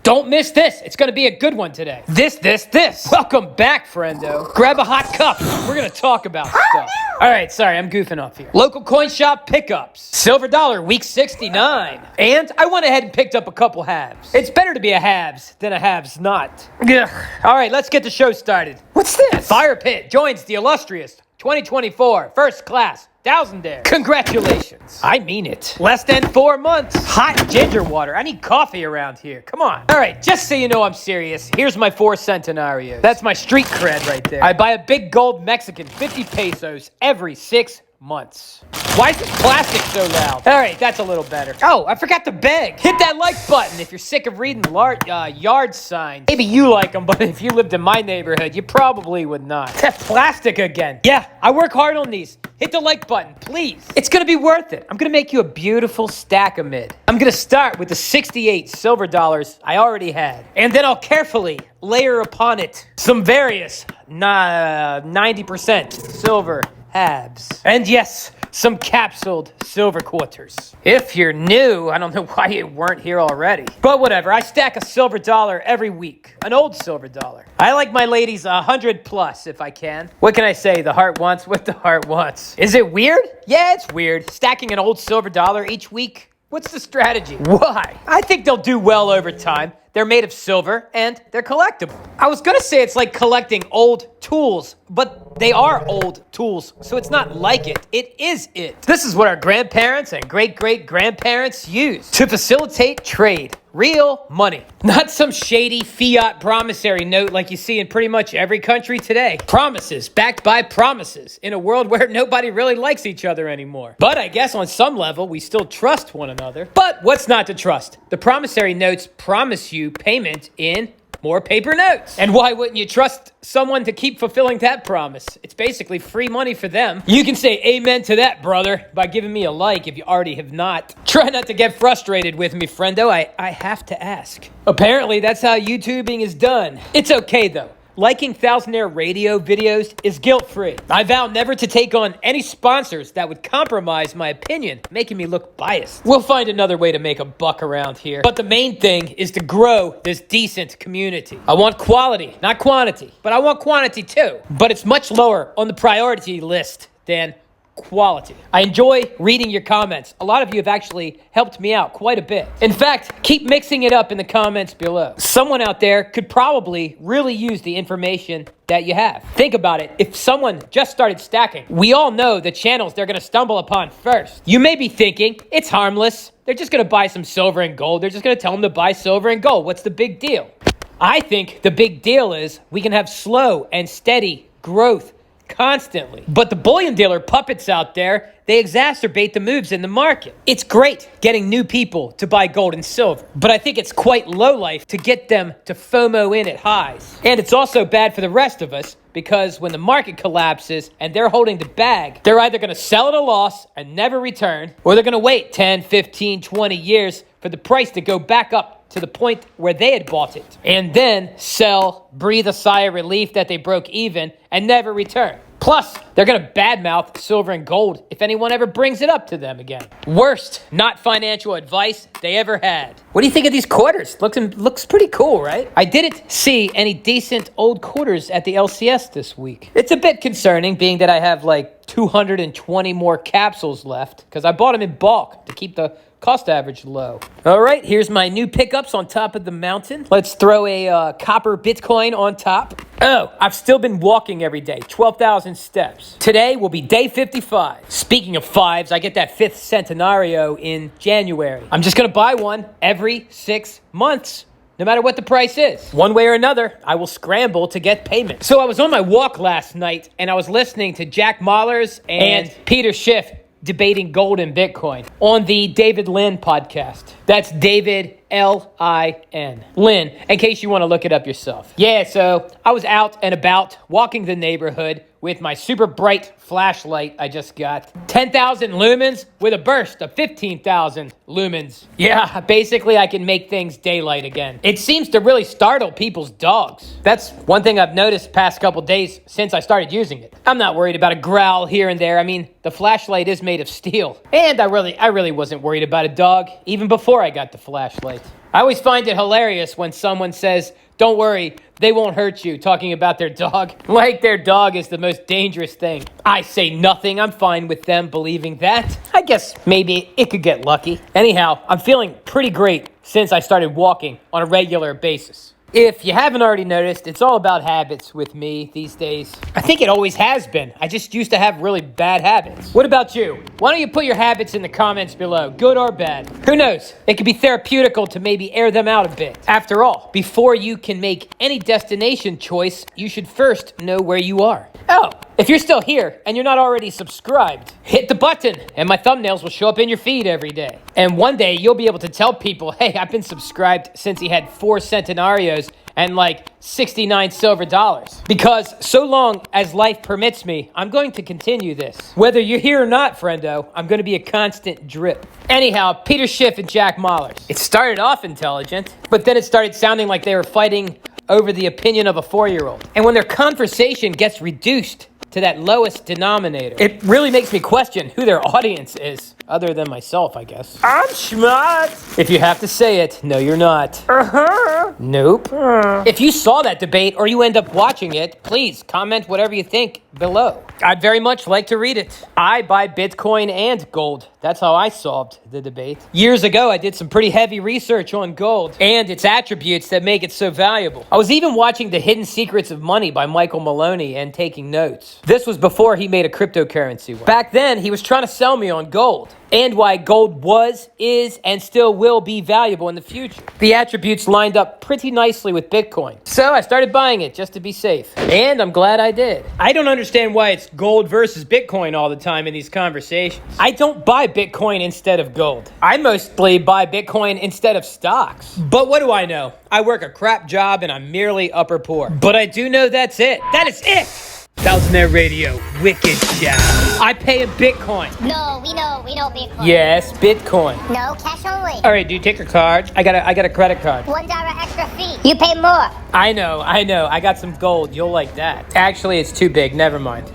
Don't miss this. It's going to be a good one today. This. Welcome back, friendo. Grab a hot cup. We're going to talk about stuff. All right, sorry, I'm goofing off here. Local coin shop pickups. Silver dollar, week 69. And I went ahead and picked up a couple halves. It's better to be a halves than a halves not. Ugh. All right, let's get the show started. What's this? Fire Pit joins the illustrious 2024 first class Thousandaire. Congratulations. I mean it. Less than 4 months. Hot ginger water. I need coffee around here. Come on. All right, just so you know I'm serious, here's my 4 centenarios. That's my street cred right there. I buy a big gold Mexican, 50 pesos, every 6 months. Why is this plastic so loud? All right, that's a little better. Oh, I forgot to beg. Hit that like button if you're sick of reading yard signs. Maybe you like them, but if you lived in my neighborhood, you probably would not. That plastic again. Yeah, I work hard on these. Hit the like button, please. It's gonna be worth it. I'm gonna make you a beautiful stack of mid. I'm gonna start with the 68 silver dollars I already had. And then I'll carefully layer upon it some various 90% silver halves. And yes, some capsuled silver quarters. If you're new, I don't know why you weren't here already. But whatever, I stack a silver dollar every week. An old silver dollar. I like my ladies 100 plus if I can. What can I say? The heart wants what the heart wants. Is it weird? Yeah, it's weird. Stacking an old silver dollar each week. What's the strategy? Why? I think they'll do well over time. They're made of silver, and they're collectible. I was gonna say it's like collecting old tools, but they are old tools, so it's not like it. It is it. This is what our grandparents and great-great-grandparents used to facilitate trade. Real money. Not some shady fiat promissory note like you see in pretty much every country today. Promises backed by promises in a world where nobody really likes each other anymore. But I guess on some level, we still trust one another. But what's not to trust? The promissory notes promise you payment in more paper notes. And why wouldn't you trust someone to keep fulfilling that promise? It's basically free money for them. You can say amen to that, brother, by giving me a like if you already have not. Try not to get frustrated with me, friendo. I have to ask. Apparently, that's how YouTubing is done. It's okay, though. Liking Thousandaire radio videos is guilt-free. I vow never to take on any sponsors that would compromise my opinion, making me look biased. We'll find another way to make a buck around here. But the main thing is to grow this decent community. I want quality, not quantity. But I want quantity too. But it's much lower on the priority list than quality. I enjoy reading your comments. A lot of you have actually helped me out quite a bit. In fact, keep mixing it up in the comments below. Someone out there could probably really use the information that you have. Think about it. If someone just started stacking, we all know the channels they're going to stumble upon first. You may be thinking, it's harmless. They're just going to buy some silver and gold. They're just going to tell them to buy silver and gold. What's the big deal? I think the big deal is we can have slow and steady growth constantly. But the bullion dealer puppets out there, they exacerbate the moves in the market. It's great getting new people to buy gold and silver, but I think it's quite low life to get them to FOMO in at highs. And it's also bad for the rest of us because when the market collapses and they're holding the bag, they're either going to sell at a loss and never return, or they're going to wait 10, 15, 20 years for the price to go back up to the point where they had bought it, and then sell, breathe a sigh of relief that they broke even, and never return. Plus, they're going to badmouth silver and gold if anyone ever brings it up to them again. Worst, not financial advice they ever had. What do you think of these quarters? Looks pretty cool, right? I didn't see any decent old quarters at the LCS this week. It's a bit concerning, being that I have like 220 more capsules left, because I bought them in bulk to keep the cost average low. All right, here's my new pickups on top of the mountain. Let's throw a copper Bitcoin on top. Oh, I've still been walking every day, 12,000 steps. Today will be day 55. Speaking of fives, I get that 5th centenario in January. I'm just gonna buy one every 6 months. No matter what the price is. One way or another, I will scramble to get payment. So I was on my walk last night, and I was listening to Jack Mallers and Peter Schiff debating gold and Bitcoin on the David Lin podcast. That's David L-I-N. Lin, in case you want to look it up yourself. Yeah, so I was out and about walking the neighborhood with my super bright flashlight I just got. 10,000 lumens with a burst of 15,000 lumens. Yeah, basically I can make things daylight again. It seems to really startle people's dogs. That's one thing I've noticed past couple days since I started using it. I'm not worried about a growl here and there. I mean, the flashlight is made of steel. And I really wasn't worried about a dog even before I got the flashlight. I always find it hilarious when someone says, "Don't worry, they won't hurt you," talking about their dog. Like their dog is the most dangerous thing. I say nothing. I'm fine with them believing that. I guess maybe it could get lucky. Anyhow, I'm feeling pretty great since I started walking on a regular basis. If you haven't already noticed, it's all about habits with me these days. I think it always has been. I just used to have really bad habits. What about you? Why don't you put your habits in the comments below, good or bad? Who knows? It could be therapeutical to maybe air them out a bit. After all, before you can make any destination choice, you should first know where you are. Oh, if you're still here and you're not already subscribed, hit the button and my thumbnails will show up in your feed every day. And one day you'll be able to tell people, hey, I've been subscribed since he had 4 centenarios and like 69 silver dollars. Because so long as life permits me, I'm going to continue this. Whether you're here or not, friendo, I'm going to be a constant drip. Anyhow, Peter Schiff and Jack Mallers. It started off intelligent, but then it started sounding like they were fighting over the opinion of a 4-year-old. And when their conversation gets reduced to that lowest denominator, it really makes me question who their audience is, other than myself, I guess. I'm smart. If you have to say it, no, you're not. Nope. If you saw that debate or you end up watching it, please comment whatever you think below. I'd very much like to read it. I buy Bitcoin and gold. That's how I solved the debate. Years ago, I did some pretty heavy research on gold and its attributes that make it so valuable. I was even watching The Hidden Secrets of Money by Michael Maloney and taking notes. This was before he made a cryptocurrency one. Back then, he was trying to sell me on gold and why gold was, is, and still will be valuable in the future. The attributes lined up pretty nicely with Bitcoin. So I started buying it just to be safe. And I'm glad I did. I don't understand why it's gold versus Bitcoin all the time in these conversations. I don't buy Bitcoin instead of gold. I mostly buy Bitcoin instead of stocks. But what do I know? I work a crap job and I'm merely upper poor. But I do know that's it. That is it! Thousand Radio, wicked shout. I pay in Bitcoin. No, we know Bitcoin. Yes, Bitcoin. No, cash only. All right, do you take a card? I got a credit card. $1 extra fee. You pay more. I know. I got some gold. You'll like that. Actually, it's too big. Never mind.